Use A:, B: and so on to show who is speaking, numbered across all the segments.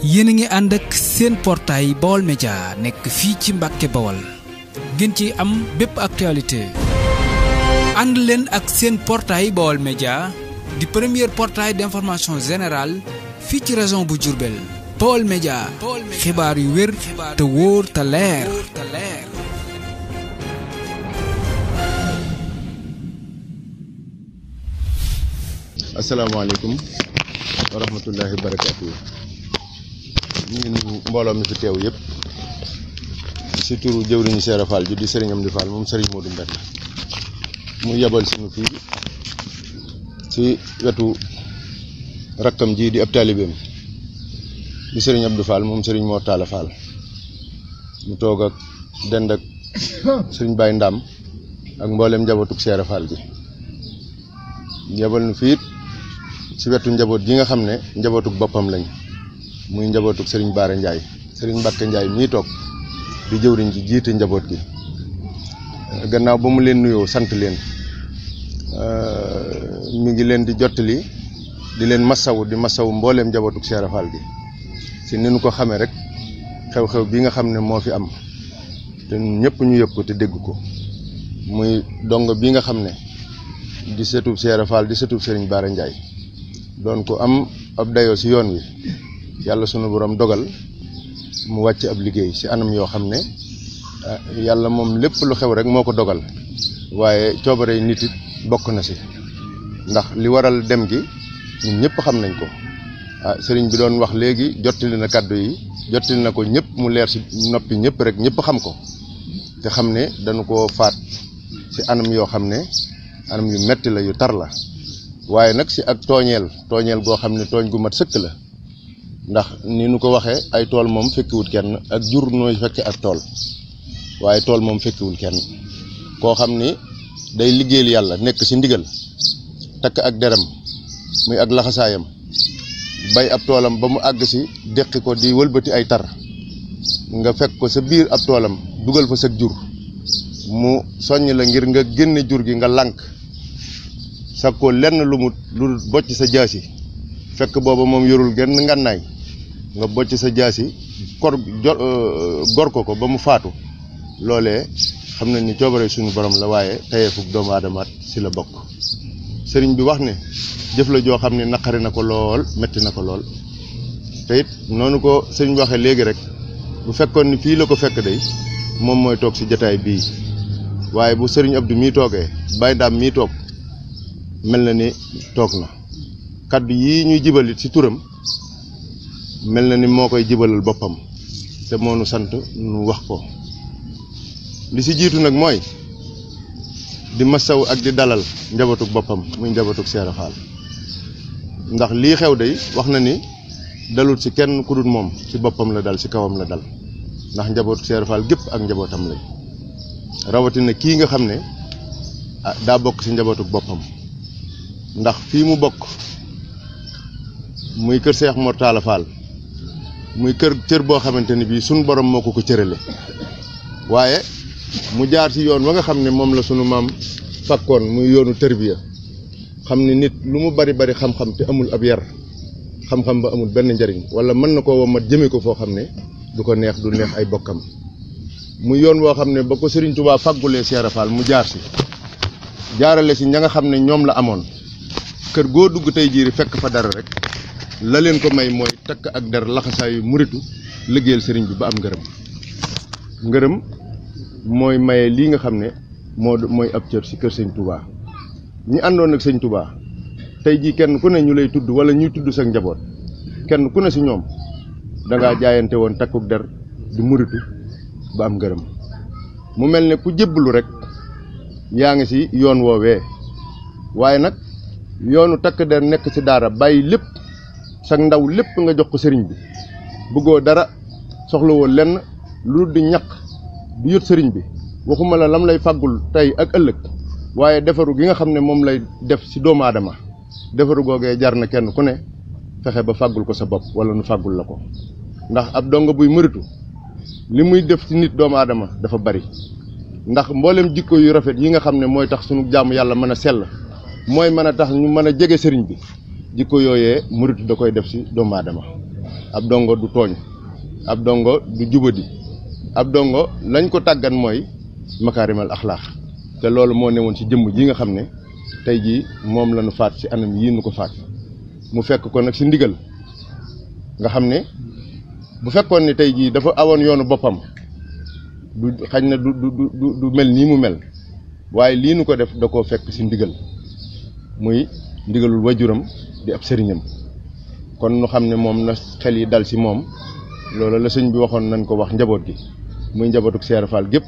A: yéen a ngi ànd ak seen portail Baol Média nekk fii ci Mbàkke Bawol ngeen ci am bépp actualité ànd leen ak seen portail Baol Média di premier portail d'information générale fii ci région bu Diourbel. Baol Média xibaar yu wér te wóor te leer.
B: asalaamaaleykum wa rahmatullahi wa barakaatu. ñu ngi nuyu mbooloo mi fi teew yëpp si turu jëwriñu Seera Fall ji di Serigne Amdi Fall moom Serigne Modou Mbett mu yebal sunu fii si wetu rakkam ji di ab taalibeem di Serigne Abdou Fall moom Serigne Mor Talla Fall mu toog ak dend ak Serigne Baye Ndam ak mboolem njabootug Seera Fall ji yebal nu fii si wetu njaboot ji nga xam ne njabootug boppam lañ muy njabootug Serigne Bara Ndiaye Serigne Mbacke Ndiaye mii toog di jëwriñ ji jiite njaboot gi gannaaw ba mu leen nuyoo sant leen mi ngi leen di jottali di leen masawu di masawu mbooleem njabootug Seera Fall gi si ni nu ko xamee rek xew-xew bi nga xam ne moo fi am te ñëpp ñu yëg ko te dégg ko muy dongo bi nga xam ne di sëtub Seera Fall di sëtub Serigne Bara Ndiaye doon ko am ab dayoo si yoon wi yàlla sunu borom dogal mu wàcc ab liggéey si anam yoo xam ne yàlla moom lépp lu xew rek moo ko dogal waaye coobare nit it bokk na si ndax li waral dem gi ñun ñëpp xam nañ ko sëriñ bi doon wax léegi jottali na kàddu yi jottali na ko ñëpp mu leer si noppi ñëpp rek ñëpp xam ko te xam ne dañu ko faat si anam yoo xam ne anam yu metti la yu tar la waaye nag si ak tooñeel goo xam ne tooñ gu mat sëkk la ndax ni nu ko waxee ay tool moom fekkiwul kenn ak jur nooy fekke ak tool waaye tool moom fekkiwul kenn koo xam ni day liggéeyal yàlla nekk si ndigal takk ak deram muy ak laxasaayam bay ab toolam ba mu àgg si deqi ko di wëlbati ay tar nga fekk ko sa biir ab toolam dugal fa sag jur mu soññ la ngir nga génne jur gi nga lànk sa ko lenn lu bocc sa jaasi fekk booba moom yorul genn ngànnaay nga bocc sa jaasi gor ko ba mu faatu loolee xam na ni coobare suñu borom la waaye tayeefug doomu aadamaat si la bokk sëriñ bi wax ne jëf la joo xam ne naqari na ko lool metti na ko lool te it noonu ko sëriñ bi waxee léegi rek bu fekkoon ni fii la ko fekk day moom mooy toog si jataay bii waaye bu sëriñ Abdou mii toogee Baye Ndam mii toog mel na ni toog na kaddu yii ñuy jibalit ci turam mel na ni moo koy jibalal boppam te moo nu sant nu wax ko li ci jiitu nag mooy di masaw ak di dalal njabootug boppam muy njabootug Seera Fall ndax lii xew day wax na ni dalul ci kenn ku dul moom ci boppam la dal ci kawam la dal ndax njabootug Seera Fall gépp ak njabootam lañ rawatina kii nga xam ne daa bokk ci njabootug boppam ndax fii mu bokk muy kër Seex Mor Talla Fall muy cër boo xamante ni bii sunu borom moo ko cërale waaye mu jaar ci yoon wa nga xam ne moom la sunu maam fakkoon muy yoonu tërbiya xam ne nit lu mu bari bari xam-xam te amul ab yar xam-xam ba amul benn njariñ wala mën na koo womat jëme ko foo xam ne du ko neex du neex ay bokkam muy yoon woo xam ne ba ko Serigne Touba faggulee Seera Fall mu jaar si jaarale si ña nga xam ne ñoom la amoon kër goo dugg tey jiiri fekk fa dara rek la leen ko may mooy takk ak der laxasaayu muritu liggéeyal sëriñ bi ba am ngërëm mooy maye lii nga xam ne mooy ab cër si kër sëñ Touba ñi àndoon ak sëñ Touba tey jii kenn ku ne ñu lay tudd wala ñuy tudd sa njaboot kenn ku ne si ñoom dangaa jaayante woon takkuk der di muritu ba am ngërëm mu mel ne ku jébbalu rek yaa ngi si yoon woowee waaye nag yoonu takk der nekk ci daara bàyyi lépp sa ndaw lépp nga jox ko sëriñ bi bëggoo dara soxlawoo lenn lu di ñaq di yot sëriñ bi waxuma la lam lay fàggul tey ak ëllëg waaye defaru gi nga xam ne moom lay def ci doomu aadama defaru googee jar na kenn ku ne fexe ba fàggul ko sa bopp wala nu fàggul la ko ndax ab dongo buy mëritu li muy def ci nit doomu aadama dafa bari ndax mboolem jikko yu rafet yi nga xam ne mooy tax sunu jaamu yàlla mën a sell mooy mën a tax ñu mën a jege sëriñ bi jikko yooyee murit da koy def ci doomu aadama ab dongo du tooñ ab dongo du jubadi ab dongo lañ ko tàggat mooy makaarimal axlaax te loolu moo newoon ci jëmm ji nga xam ne tey jii moom la ñu faat ci anam yii nu ko faat mu fekk ko nag ci ndigal nga xam ne bu fekkoon ni tey jii dafa awoon yoonu boppam du xañ na du mel nii mu mel waaye lii nu ko def da koo fekk ci ndigal muy ndigalul wajuram di ab sëriñam kon nu xam ne moom na xel yi dal ci moom loolu la sëñ bi waxoon nañ ko wax njaboot gi muy njabootuk Seera Fall gépp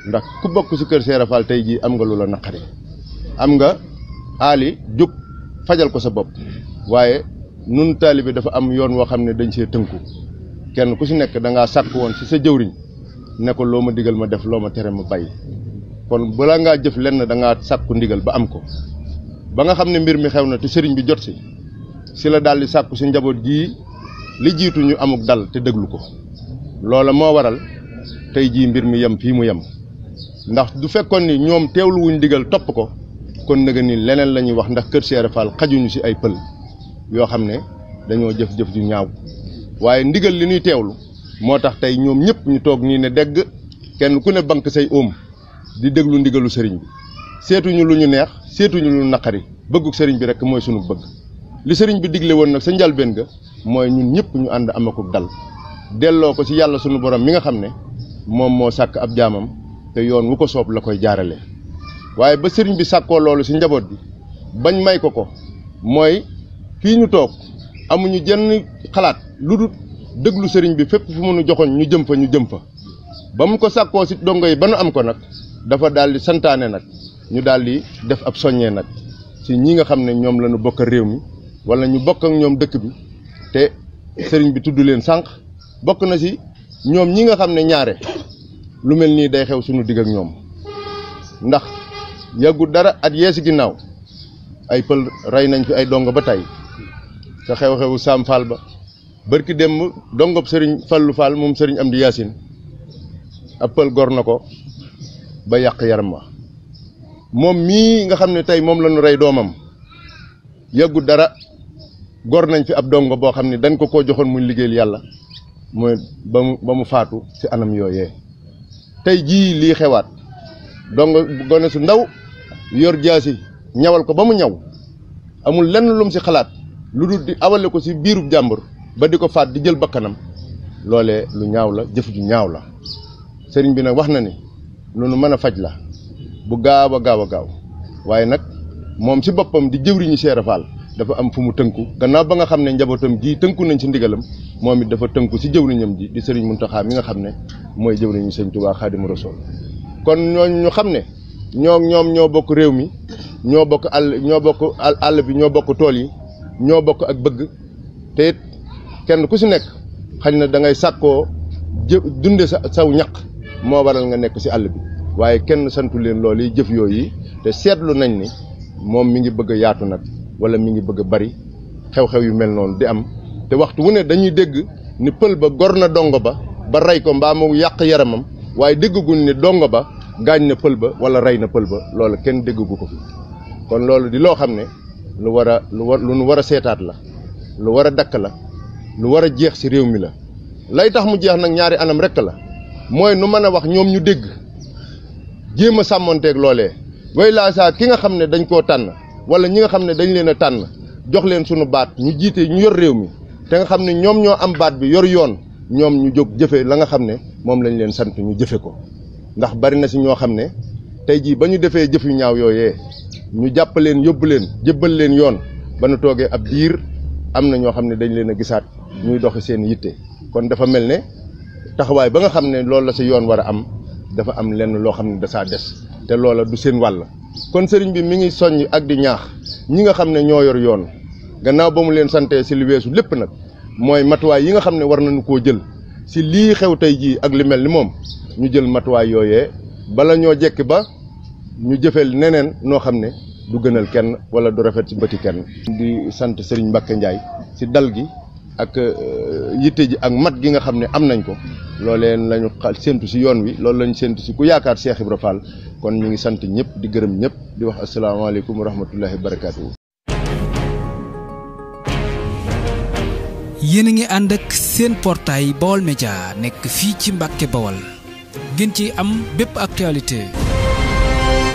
B: ndax ku bokk ci kër Seera Fall tey jii am nga lu la naqari am nga aali jóg fajal ko sa bopp waaye nun taalibe dafa am yoon woo xam ne dañ see tënku kenn ku ci nekk da ngaa sàkk woon ci sa jëwriñ ne ko loo ma digal ma def loo ma tere ma bàyyi kon balaa ngaa jëf lenn da ngaa sàkku ndigal ba am ko ba nga xam ne mbir mi xew na te sëriñ bi jot si la daal di sàkku si njaboot gii li jiitu ñu amuk dal te déglu ko loola moo waral tey jii mbir mi yem fii mu yem ndax du fekkoon ni ñoom teewlu wuñ digal topp ko kon nag ni leneen la ñuy wax ndax kër Seera Fall xajuñu si ay pël yoo xam ne dañoo jëf-jëf ju ñaaw waaye ndigal li ñuy teewlu moo tax tey ñoom ñëpp ñu toog nii ne dégg kenn ku ne bank say óom di déglu ndigalu sëriñ bi seetuñu lu ñu neex seetuñu lu naqari bëgguk sëriñ bi rek mooy sunu bëgg li sëriñ bi digle woon nag sa njalbeen ga mooy ñun ñëpp ñu ànd amakuk dal delloo ko ci yàlla sunu borom mi nga xam ne moom moo sàkk ab jaamam te yoon wu ko soob la koy jaarale waaye ba sëriñ bi sàkkoo loolu ci njaboot bi bañ may ko mooy fii ñu toog amuñu jenn xalaat lu dul déglu sëriñ bi fépp fu mënu joxoon ñu jëm fa ba mu ko sàkkoo ci dongo yi ba nu am ko nag dafa daal di santaane nag ñu daal di def ab soññee nag ci ñi nga xam ne ñoom la ñu bokk réew mi wala ñu bokk ak ñoom dëkk bi te sëriñ bi tudd leen sànq bokk na ci ñoom ñi nga xam ne ñaare lu mel nii day xew suñu digg ak ñoom ndax yàggu dara at yee ci ginnaaw ay pël rey nañ fi ay dongo ba tey te xew-xewu Sam Fall ba bërki dem dongob sëriñ Fallu Fall moom sëriñ Amdi Yaasin ab pël gor na ko ba yàq yaram wa moom mii nga xam ne tey moom la ñu rey doomam yàggu dara gor nañ fi ab dongo boo xam ne dañ ko joxoon muy liggéeyal yàlla mooy ba mu faatu ci anam yooyee tey jii lii xewaat dongo gone su ndaw yor jaasi ñawal ko ba mu ñaw amul lenn lum ci xalaat lu dul di awale ko ci biirub jàmbur ba di ko faat di jël bakkanam loolee lu ñaaw la jëf ju ñaaw la sëriñ bi nag wax na ni lu nu mën a faj la bu gaaw a gaaw waaye nag moom ci boppam di jëwriñu Seera Fall dafa am fu mu tënku gannaaw ba nga xam ne njabootam ji tënku nañ ci ndigalam moom it dafa tënku ci jëwriñam ji di sëriñ Muntaxa mi nga xam ne mooy jëwriñu sëñ Tuubaa Xaadimu Rasuul kon ñooñu ñu xam ne ñoom ñoo bokk réew mi ñoo bokk àll bi ñoo bokk tool yi ñoo bokk ak bëgg te it kenn ku ci nekk xañ na da ngay sàkkoo dunde saw ñaq moo waral nga nekk ci àll bi waaye kenn santu leen loolu yi jëf yooyu te seetlu nañ ni moom mi ngi bëgg a yaatu nag wala mi ngi bëgg a bari xew-xew yu mel noonu di am te waxtu wu ne dañuy dégg ni pël ba gor na dongo ba rey ko mbaa mu yàq yaramam waaye déggaguñ ni dongo ba gaañ na pël ba wala rey na pël ba loolu kenn déggagu ko fi kon loolu di loo xam ne lu nu war a seetaat la lu war a dakk la lu war a jeex ci réew mi la lay tax mu jeex nag ñaari anam rekk la mooy nu mën a wax ñoom ñu dégg jéem a sàmmonteeg loolee way laa saa ki nga xam ne dañ koo tànn wala ñi nga xam ne dañ leen a tànn jox leen sunu baat ñu jiite ñu yor réew mi te nga xam ne ñoom ñoo am baat bi yor yoon ñoom ñu jóg jëfe la nga xam ne moom lañ leen sant ñu jëfe ko ndax bari na ci ñoo xam ne tey jii ba ñu defee jëf yu ñaaw yooyee ñu jàpp leen yóbbu leen jébbal leen yoon ba nu toogee ab diir am na ñoo xam ne dañ leen a gisaat ñuy doxi seen yitte kon dafa mel ne taxawaay ba nga xam ne loolu la ci yoon war a am dafa am lenn loo xam ne dasaa des te loola du seen wàll kon sëriñ bi mi ngi soññ ak di ñaax ñi nga xam ne ñoo yor yoon gannaaw ba mu leen santee ci li weesu lépp nag mooy matuwaay yi nga xam ne war nañu koo jël ci lii xew tey jii ak li mel ni moom ñu jël matuwaay yooyee bala ñoo jekki ba ñu jëfeel neneen noo xam ne du gënal kenn wala du rafet ci bëti kenn. di sant Serigne Mbacke Ndiaye ci dal gi ak yitte ji ak mat gi nga xam ne am nañ ko loolee lañu séntu ci yoon wi loolu lañu séntu ci ku yaakaar Cheikh Ibra Fall kon ñu ngi sant ñëpp di gërëm ñëpp di wax asalaamaaleykum wa rahmatullahi wa barakaatu.
A: yéen a ngi ànd ak seen portail Baol Média nekk fii ci Mbàkke Bawol ngeen ci am bépp actualité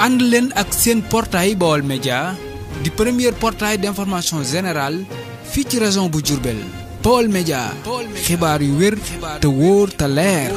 A: ànd leen ak seen portail Baol Média di premier portail d'information générale fii ci région bu Diourbel. Baol Média xibaar yu wér te wóor te leer